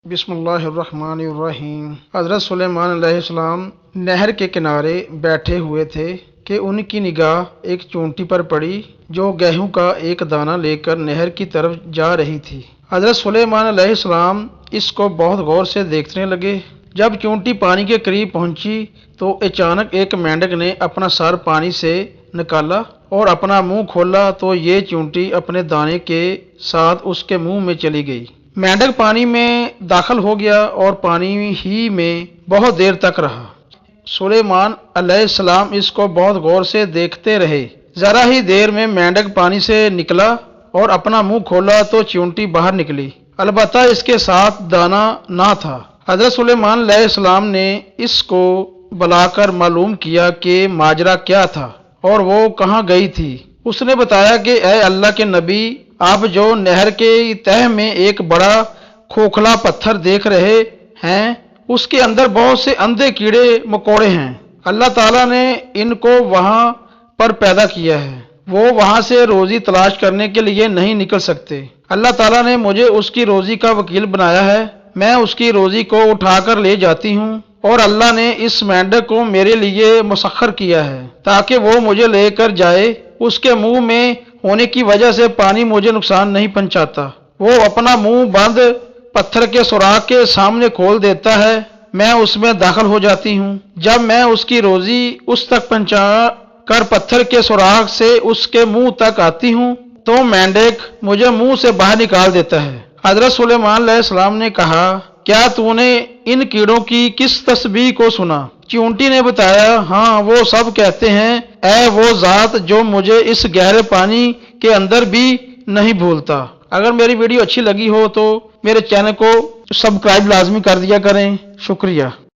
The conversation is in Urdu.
بسم اللہ الرحمن الرحیم۔ حضرت سلیمان علیہ السلام نہر کے کنارے بیٹھے ہوئے تھے کہ ان کی نگاہ ایک چونٹی پر پڑی جو گیہوں کا ایک دانہ لے کر نہر کی طرف جا رہی تھی۔ حضرت سلیمان علیہ السلام اس کو بہت غور سے دیکھنے لگے۔ جب چونٹی پانی کے قریب پہنچی تو اچانک ایک مینڈک نے اپنا سر پانی سے نکالا اور اپنا منہ کھولا تو یہ چونٹی اپنے دانے کے ساتھ اس کے منہ میں چلی گئی۔ مینڈک پانی میں داخل ہو گیا اور پانی ہی میں بہت دیر تک رہا۔ سلیمان علیہ السلام اس کو بہت غور سے دیکھتے رہے۔ ذرا ہی دیر میں مینڈک پانی سے نکلا اور اپنا منہ کھولا تو چونٹی باہر نکلی، البتہ اس کے ساتھ دانہ نہ تھا۔ حضرت سلیمان علیہ السلام نے اس کو بلا کر معلوم کیا کہ ماجرا کیا تھا اور وہ کہاں گئی تھی۔ اس نے بتایا کہ اے اللہ کے نبی، آپ جو نہر کے تہہ میں ایک بڑا کھوکھلا پتھر دیکھ رہے ہیں اس کے اندر بہت سے اندھے کیڑے مکوڑے ہیں۔ اللہ تعالیٰ نے ان کو وہاں پر پیدا کیا ہے، وہ وہاں سے روزی تلاش کرنے کے لیے نہیں نکل سکتے۔ اللہ تعالیٰ نے مجھے اس کی روزی کا وکیل بنایا ہے، میں اس کی روزی کو اٹھا کر لے جاتی ہوں اور اللہ نے اس مینڈک کو میرے لیے مسخر کیا ہے تاکہ وہ مجھے لے کر جائے۔ اس کے منہ میں ہونے کی وجہ سے پانی مجھے نقصان نہیں پہنچاتا، وہ اپنا منہ بند پتھر کے سوراخ کے سامنے کھول دیتا ہے، میں اس میں داخل ہو جاتی ہوں۔ جب میں اس کی روزی اس تک پہنچا کر پتھر کے سوراخ سے اس کے منہ تک آتی ہوں تو مینڈک مجھے منہ سے باہر نکال دیتا ہے۔ حضرت سلیمان علیہ السلام نے کہا، کیا تو نے ان کیڑوں کی کس تسبیح کو سنا؟ چونٹی نے بتایا، ہاں وہ سب کہتے ہیں، اے وہ ذات جو مجھے اس گہرے پانی کے اندر بھی نہیں بھولتا۔ اگر میری ویڈیو اچھی لگی ہو تو میرے چینل کو سبسکرائب لازمی کر دیا کریں۔ شکریہ۔